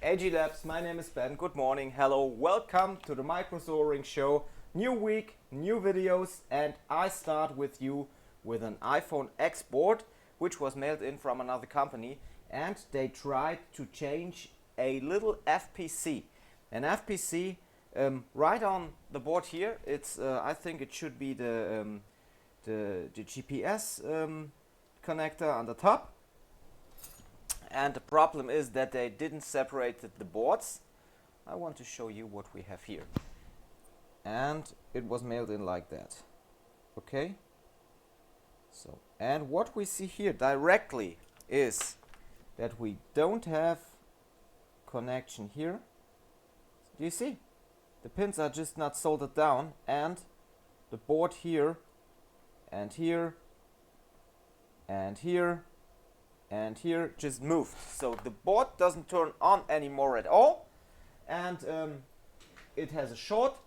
AG Labs, my name is Ben. Good morning, hello, welcome to the Micro Soldering Show. New week, new videos, and I start with you with an iPhone X board, which was mailed in from another company, and they tried to change a little FPC. An FPC right on the board here. It's I think it should be the GPS connector on the top. And the problem is that they didn't separate the boards. I want to show you what we have here. And it was mailed in like that. Okay? So, and what we see here directly is that we don't have connection here. Do you see? The pins are just not soldered down, and the board here and here and here and here just moved. So the board doesn't turn on anymore at all, and it has a short,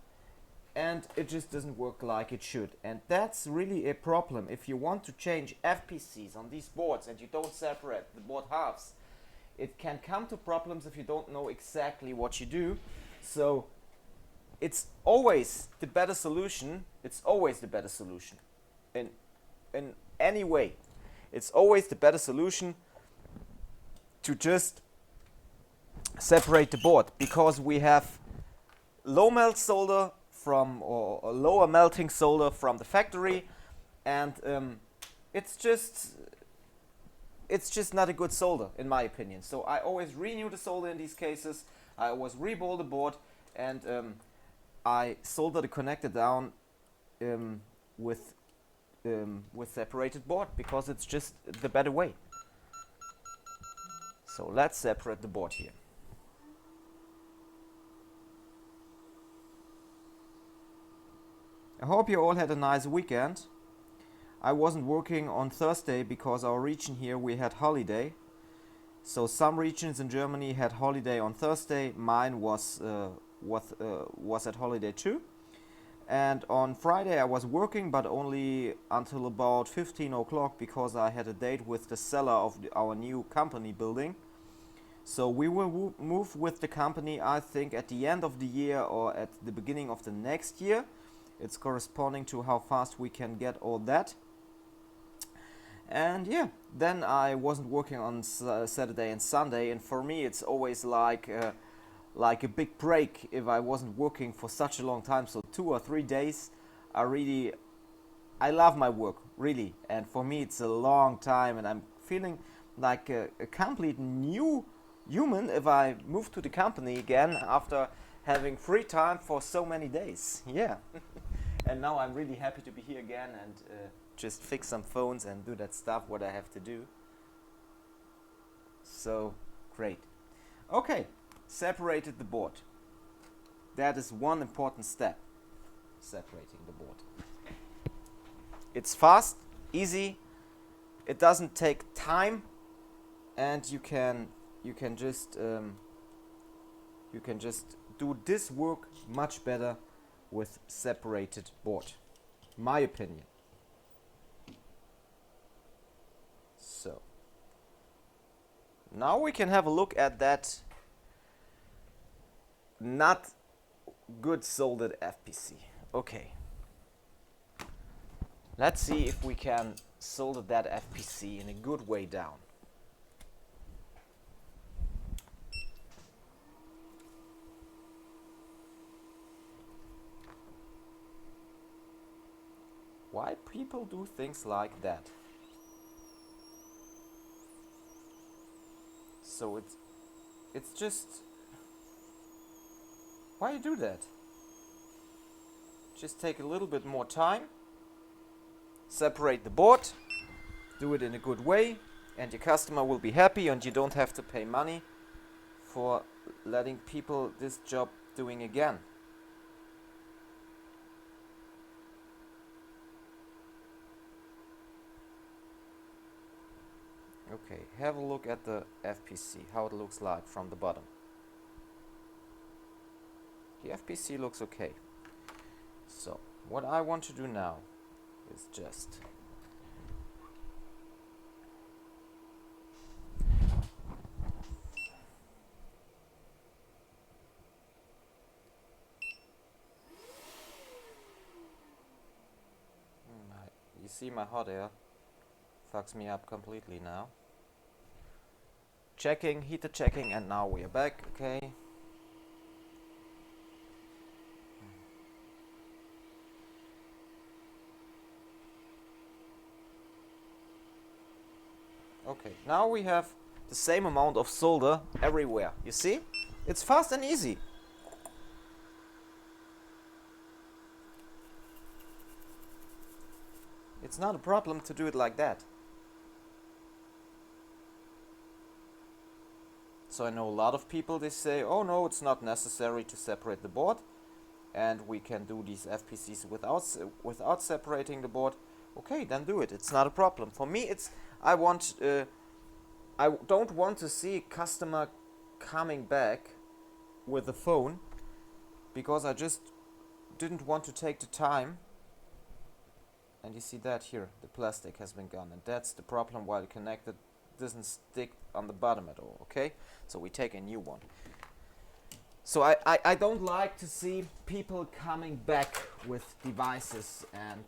and it just doesn't work like it should. And that's really a problem. If you want to change FPCs on these boards and you don't separate the board halves, it can come to problems if you don't know exactly what you do. So it's always the better solution. It's always the better solution in any way. It's always the better solution to just separate the board, because we have low melt solder from or lower melting solder from the factory, and it's just not a good solder in my opinion. So I always renew the solder in these cases. I always reball the board, and I solder the connector down with separated board, because it's just the better way. So let's separate the board here. I hope you all had a nice weekend. I wasn't working on Thursday because our region here, we had holiday. So some regions in Germany had holiday on Thursday. Mine was at holiday too. And on Friday I was working, but only until about 15 o'clock, because I had a date with the seller of our new company building. So we will move with the company, I think, at the end of the year or at the beginning of the next year. It's corresponding to how fast we can get all that. And yeah, then I wasn't working on Saturday and Sunday, and for me it's always like a big break if I wasn't working for such a long time. So 2 or 3 days I love my work, really, and for me it's a long time, and I'm feeling like a complete new human if I move to the company again after having free time for so many days. Yeah. And now I'm really happy to be here again and just fix some phones and do that stuff what I have to do. So great. Okay, separated the board. That is one important step, separating the board. It's fast, easy, it doesn't take time, and you can just do this work much better with separated board, my opinion. So now we can have a look at that not good soldered FPC. Okay, let's see if we can solder that FPC in a good way down. Why people do things like that? So it's just, why you do that? Just take a little bit more time, separate the board, do it in a good way, and your customer will be happy, and you don't have to pay money for letting people this job doing again. Okay, have a look at the FPC, how it looks like from the bottom. The FPC looks okay. So, what I want to do now is just see my hot air fucks me up completely now. Checking, heater checking, and now we are back. Okay. Okay, now we have the same amount of solder everywhere. You see? It's fast and easy. It's not a problem to do it like that. So I know a lot of people, they say, oh no, it's not necessary to separate the board, and we can do these FPCs without separating the board. Okay, then do it. It's not a problem. For me, I don't want to see a customer coming back with the phone, because I just didn't want to take the time. And you see that here, the plastic has been gone, and that's the problem. While connected, doesn't stick on the bottom at all. Okay, so we take a new one. So I don't like to see people coming back with devices, and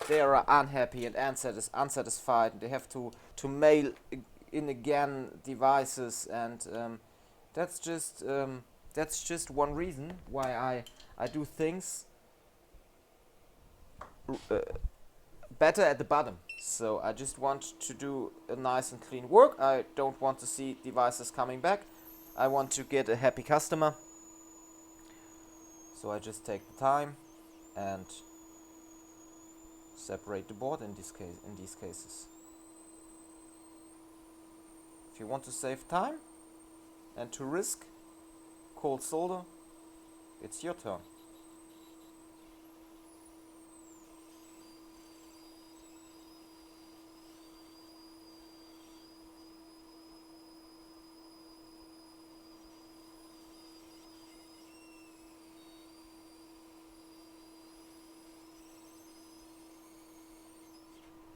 they are unhappy and unsatisfied. They have to mail in again devices, and that's just one reason why I do things better at the bottom. So I just want to do a nice and clean work. I don't want to see devices coming back. I want to get a happy customer. So I just take the time and separate the board in these cases. If you want to save time and to risk cold solder, it's your turn.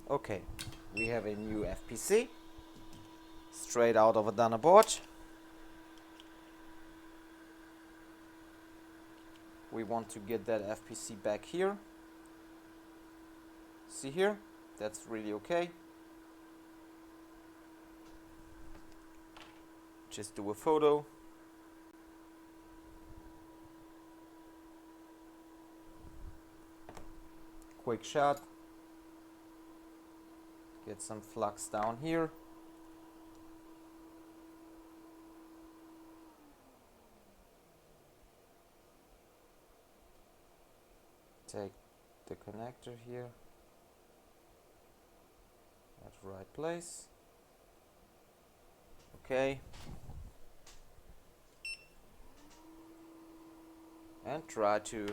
Okay, we have a new FPC straight out of a done board. We want to get that FPC back here. See here? That's really okay. Just do a photo. Quick shot. Get some flux down here. Take the connector here at the right place. Okay. And try to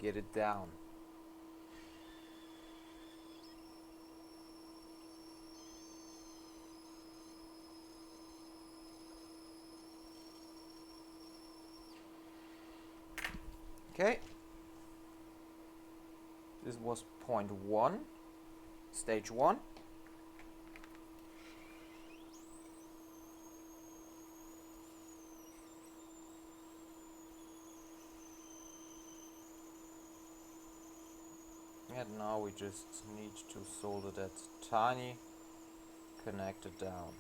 get it down. Okay, this was point 1, stage 1. And now we just need to solder that tiny connector down.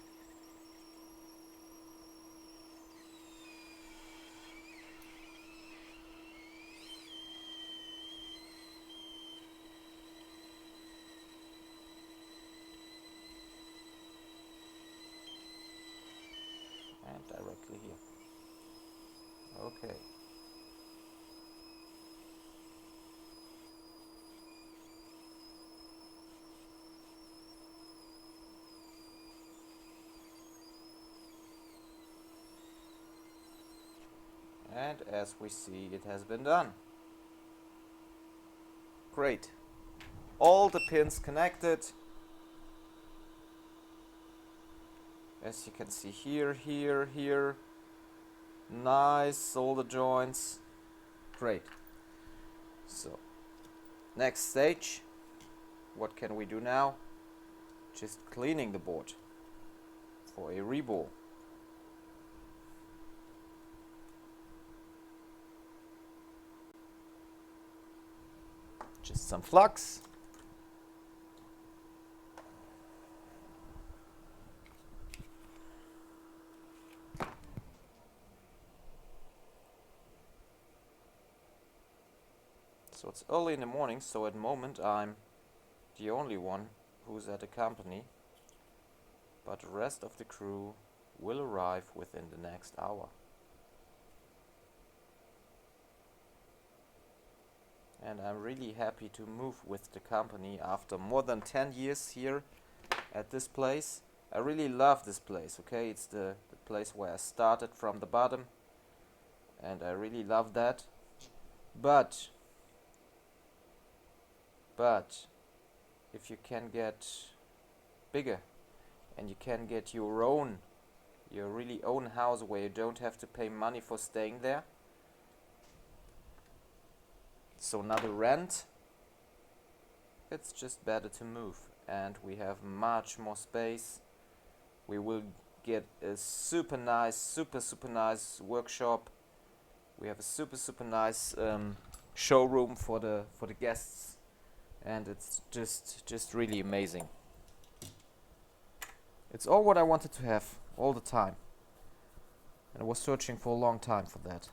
Directly here. Okay. And as we see, it has been done. Great. All the pins connected. As you can see here, here. Nice solder joints. Great. So, next stage. What can we do now? Just cleaning the board for a reball. Just some flux. So it's early in the morning, so at the moment I'm the only one who's at the company, but the rest of the crew will arrive within the next hour. And I'm really happy to move with the company after more than 10 years here at this place. I really love this place, okay? It's the place where I started from the bottom, and I really love that. But if you can get bigger and you can get your really own house where you don't have to pay money for staying there, so not a rent, it's just better to move. And we have much more space. We will get a super nice workshop. We have a super nice showroom for the guests, and it's just really amazing. It's all what I wanted to have all the time, and I was searching for a long time for that.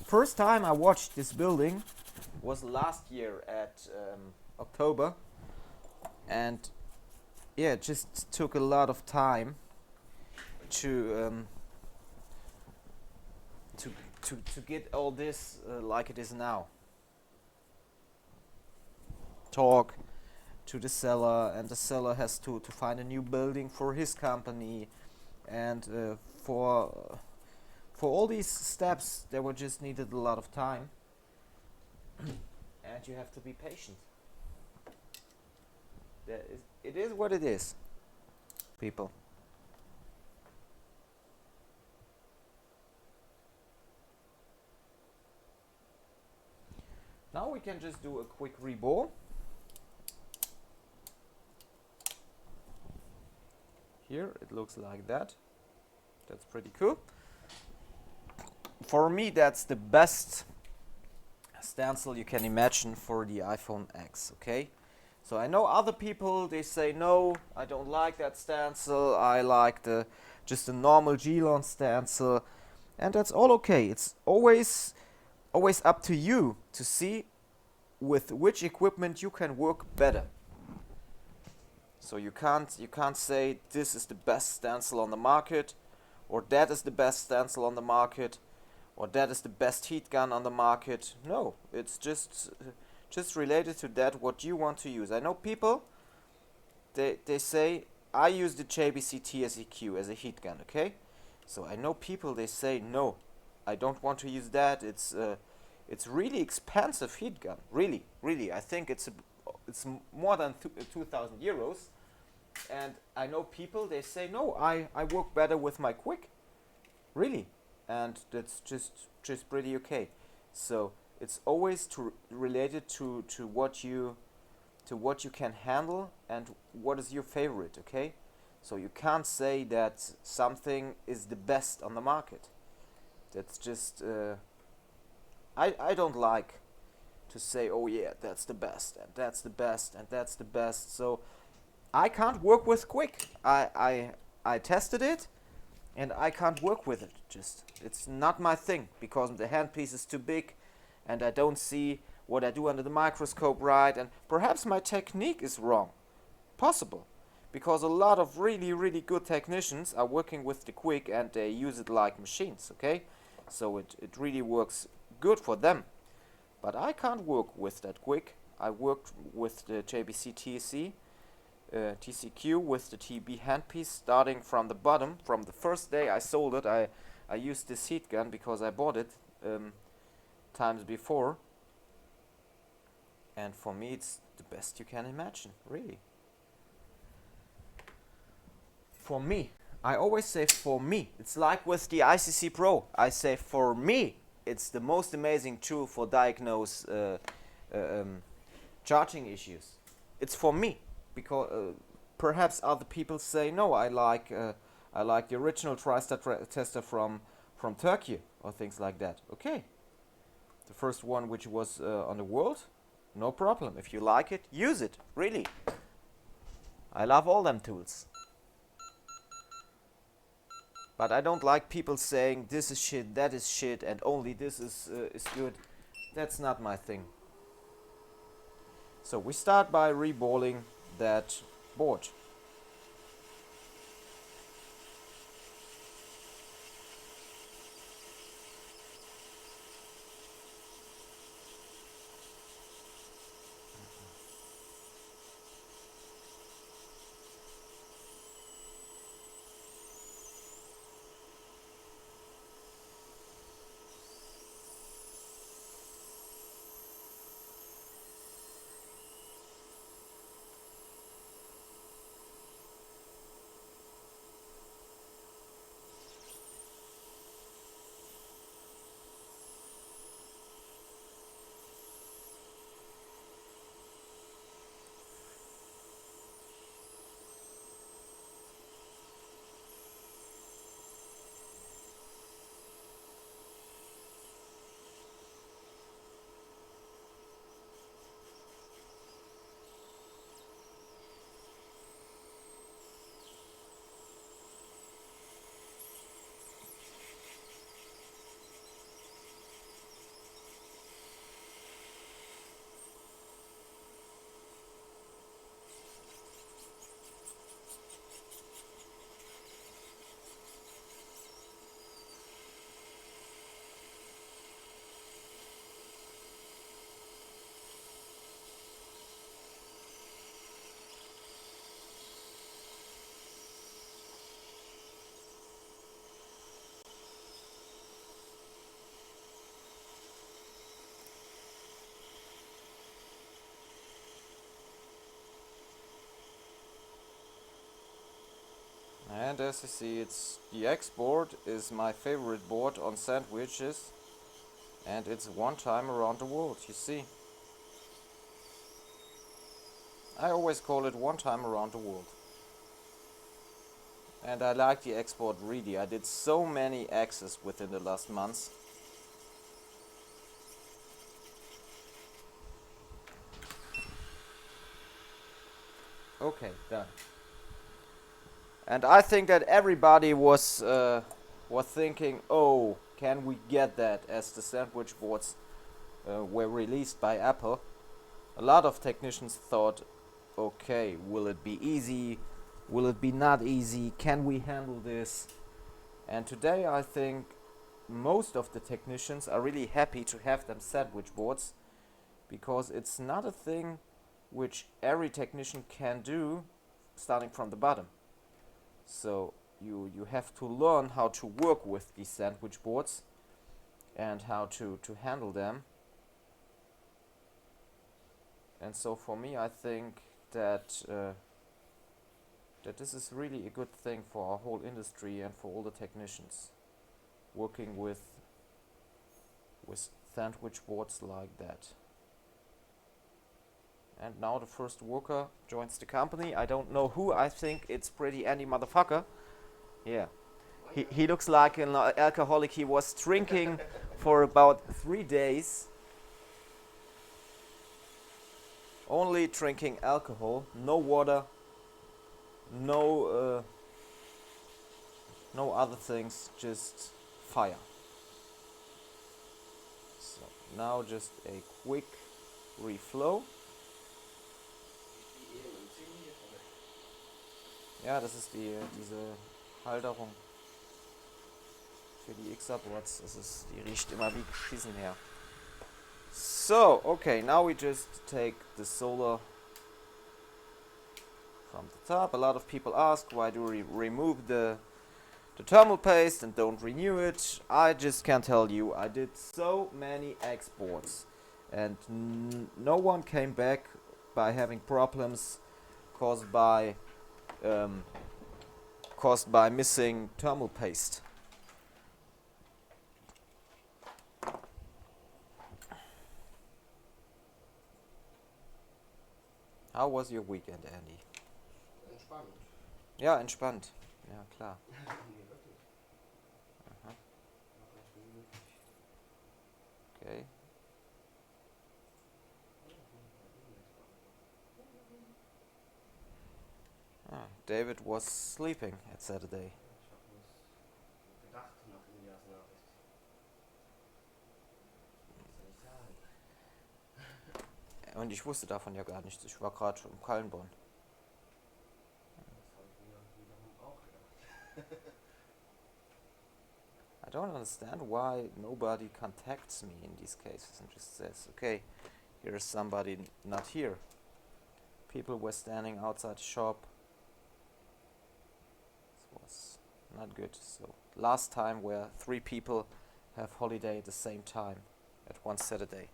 First time I watched this building was last year at October, and yeah, it just took a lot of time to get all this like it is now. Talk to the seller, and the seller has to find a new building for his company, and for all these steps there were just needed a lot of time, and you have to be patient. It is what it is, people. Now we can just do a quick rebore. Here it looks like that. That's pretty cool. For me, that's the best stencil you can imagine for the iPhone X, okay? So I know other people, they say, no, I don't like that stencil, I like just a normal G-Lon stencil, and that's all okay. It's always up to you to see with which equipment you can work better. So you can't say this is the best stencil on the market, or that is the best stencil on the market, or that is the best heat gun on the market. No, it's just related to that what you want to use. I know people, they say I use the JBC TSEQ as a heat gun, okay? So I know people, they say no, I don't want to use that. It's really expensive heat gun, really. I think it's more than 2,000 euros. And I know people, they say no, I work better with my Quick, really. And that's just pretty okay. So it's always related to what you can handle and what is your favorite, okay? So you can't say that something is the best on the market. That's just I don't like to say, oh yeah, that's the best and that's the best and that's the best. So I can't work with Quick. I tested it, and I can't work with it. It's not my thing, because the handpiece is too big and I don't see what I do under the microscope right, and perhaps my technique is wrong. Possible, because a lot of really good technicians are working with the Quick and they use it like machines, okay? So it really works good for them. But I can't work with that Quick. I worked with the JBC TCQ with the TB handpiece, starting from the bottom. From the first day I sold it, I used this heat gun because I bought it times before, and for me it's the best you can imagine, really. For me, I always say for me. It's like with the ICC Pro. I say for me, it's the most amazing tool for diagnose charging issues. It's for me. Because perhaps other people say no, I like the original TriStar tester from from Turkey or things like that. Okay. The first one which was on the world, no problem. If you like it, use it. Really. I love all them tools. But I don't like people saying this is shit, that is shit, and only this is good. That's not my thing. So we start by reballing that board. And as you see, it's the X board is my favorite board on sandwiches, and it's one time around the world, you see. I always call it one time around the world. And I like the X board really. I did so many X's within the last months. Okay, done. And I think that everybody was thinking, oh, can we get that, as the sandwich boards were released by Apple. A lot of technicians thought, okay, will it be easy? Will it be not easy? Can we handle this? And today I think most of the technicians are really happy to have them sandwich boards, because it's not a thing which every technician can do starting from the bottom. So you have to learn how to work with these sandwich boards and how to handle them. And so for me, I think that that this is really a good thing for our whole industry and for all the technicians working with sandwich boards like that. And now the first worker joins the company. I don't know who. I think it's pretty Andy motherfucker. Yeah. He looks like an alcoholic. He was drinking for about 3 days. Only drinking alcohol, no water, no other things, just fire. So now just a quick reflow. Ja, das ist diese Halterung für die X-Boards. Die riecht immer wie geschissen her. So, okay, now we just take the solar from the top. A lot of people ask, why do we remove the thermal paste and don't renew it? I just can't tell you. I did so many exports and no one came back by having problems caused by missing thermal paste. How was your weekend, Andy? Entspannt. Ja, entspannt. Ja, klar. Nee, wirklich. Aha. Okay. Ah, David was sleeping at Saturday. Und ich wusste davon ja gar nichts. Ich war gerade im Kallenborn. I don't understand why nobody contacts me in these cases and just says, okay, here is somebody not here. People were standing outside the shop. This was not good. So last time where 3 people have holiday at the same time at one Saturday.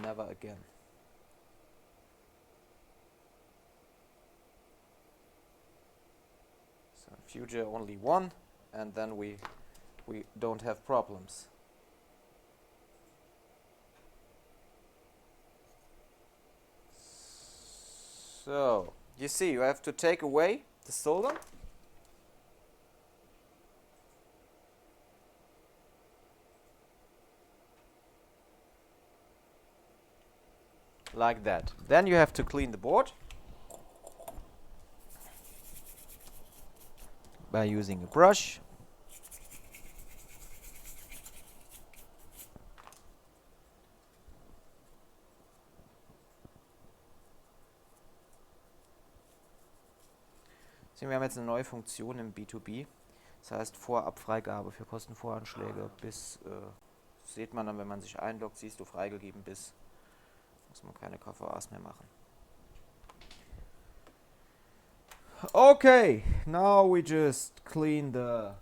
Never again. So in future only 1, and then we don't have problems. So you see, you have to take away the solder. Like that. Then you have to clean the board by using a brush. Wir haben jetzt eine neue Funktion im B2B. Das heißt Vorabfreigabe für Kostenvoranschläge bis, sieht man dann, wenn man sich einloggt, siehst du freigegeben bis, muss man keine KVAs mehr machen. Okay, now we just clean the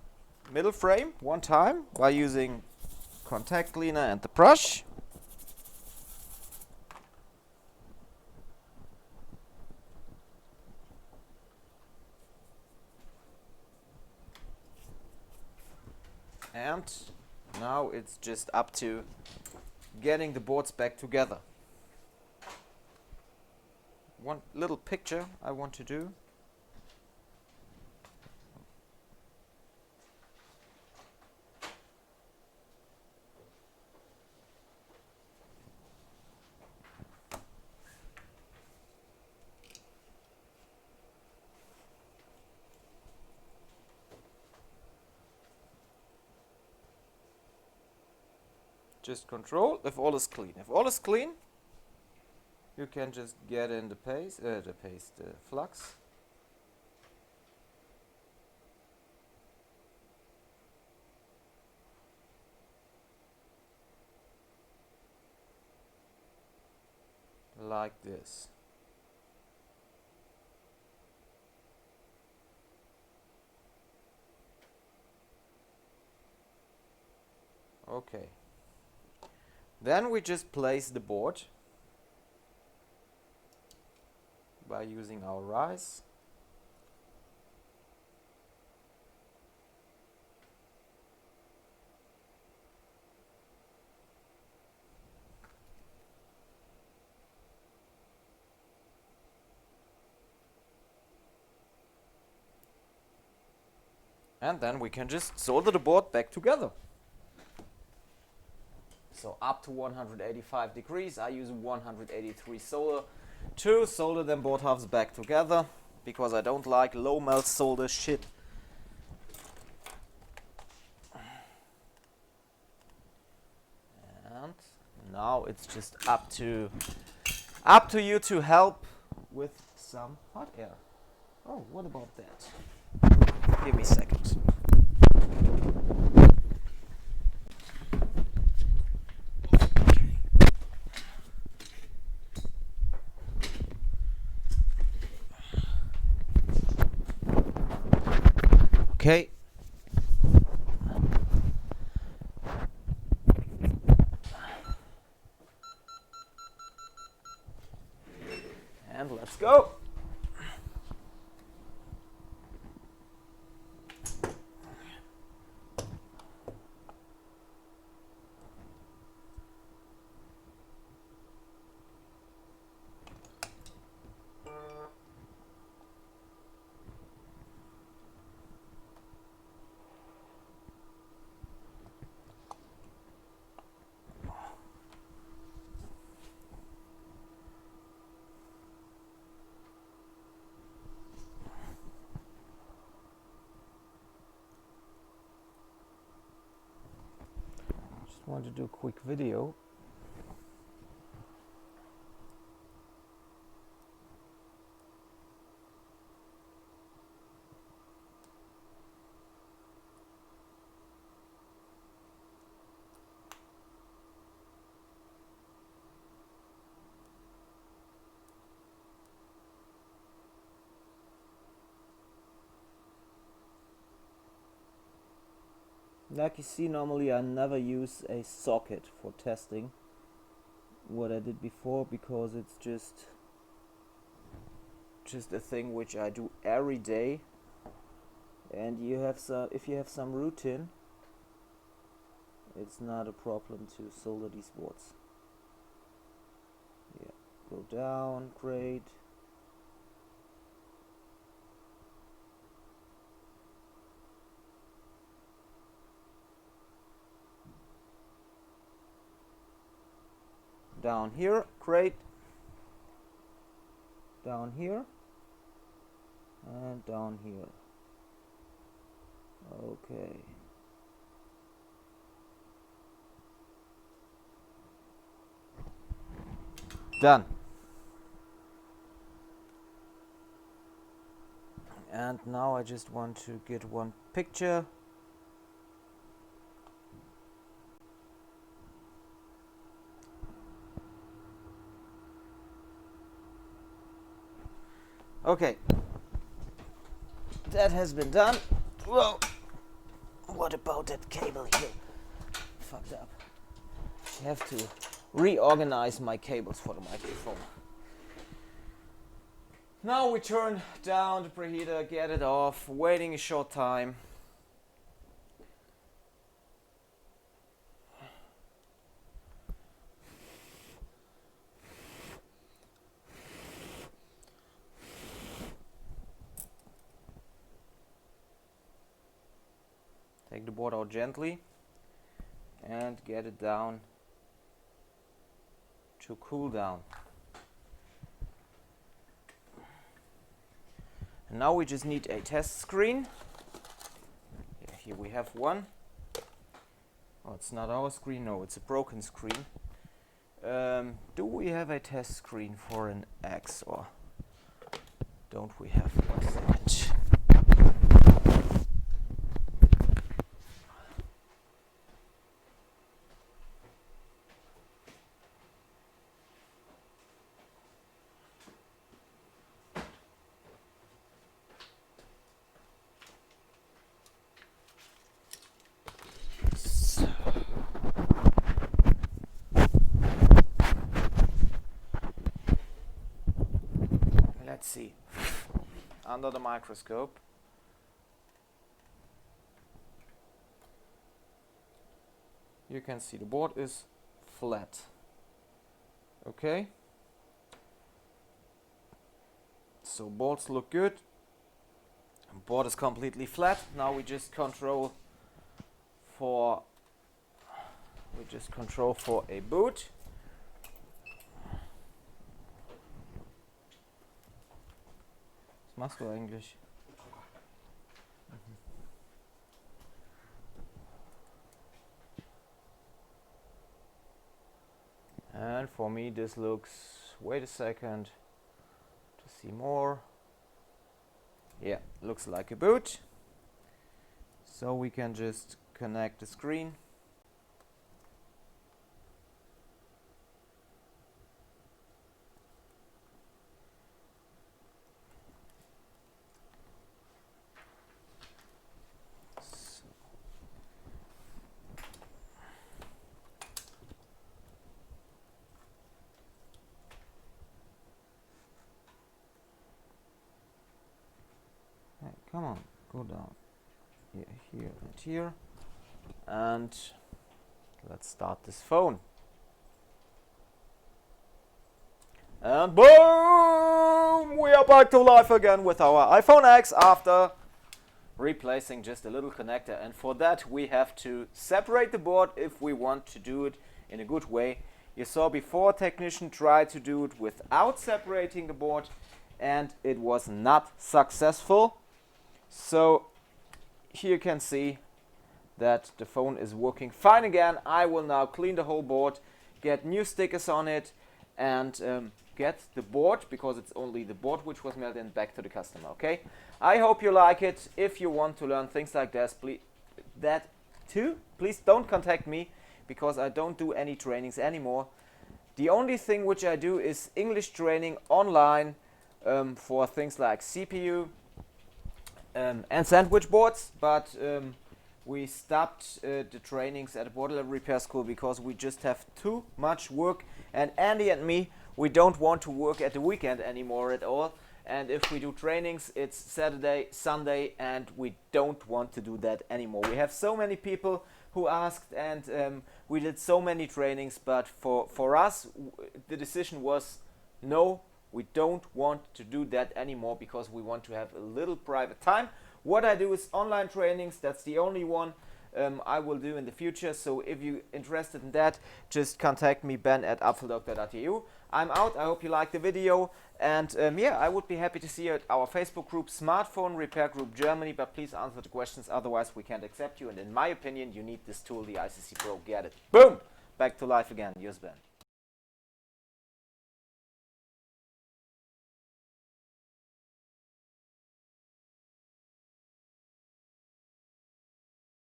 middle frame one time by using contact cleaner and the brush. And now it's just up to getting the boards back together. One little picture I want to do. Just control if all is clean. If all is clean, you can just get in the flux. Like this. Okay. Then we just place the board by using our rise. And then we can just solder the board back together. So up to 185 degrees, I use 183 solder to solder them both halves back together, because I don't like low melt solder shit. And now it's just up to you to help with some hot air. Oh, what about that? Give me a second. Okay. And let's go. just want to do a quick video. Like you see, normally I never use a socket for testing what I did before, because it's just a thing which I do every day, and if you have some routine, it's not a problem to solder these boards. Yeah, go down, great. Down here, great. Down here and down here. Okay. Done. And now I just want to get one picture. Okay, that has been done. Whoa, what about that cable here? Fucked up. I have to reorganize my cables for the microphone. Now we turn down the preheater, get it off, waiting a short time. Take the board out gently and get it down to cool down. And now we just need a test screen. Yeah, here we have one. Oh, it's not our screen, no, it's a broken screen. Do we have a test screen for an X, or don't we have? 1 second. Let's see, under the microscope. You can see the board is flat. Okay. So bolts look good. Board is completely flat. Now we just control for a boot. Was machst du eigentlich? And for me this looks, wait a second to see more. Yeah, looks like a boot. So we can just connect the screen. Come on, go down. Yeah, here and here. And let's start this phone. And boom! We are back to life again with our iPhone X after replacing just a little connector. And for that we have to separate the board if we want to do it in a good way. You saw before, technician tried to do it without separating the board and it was not successful. So here you can see that the phone is working fine again. I will now clean the whole board, get new stickers on it, and get the board, because it's only the board which was mailed in, back to the customer. Okay, I hope you like it. If you want to learn things like this, please don't contact me, because I don't do any trainings anymore. The only thing which I do is English training online for things like CPU and sandwich boards, but we stopped the trainings at the board level repair school because we just have too much work, and Andy and me, we don't want to work at the weekend anymore at all. And if we do trainings, it's Saturday, Sunday, and we don't want to do that anymore. We have so many people who asked, and we did so many trainings, but for us, the decision was no, we don't want to do that anymore, because we want to have a little private time. What I do is online trainings. That's the only one I will do in the future. So if you're interested in that, just contact me, ben@apfeldoktor.eu. I'm out. I hope you liked the video, and yeah, I would be happy to see you at our Facebook group, Smartphone Repair Group Germany, but please answer the questions, otherwise we can't accept you, and in my opinion, you need this tool, the ICC Pro. Get it. Boom! Back to life again. Use Ben.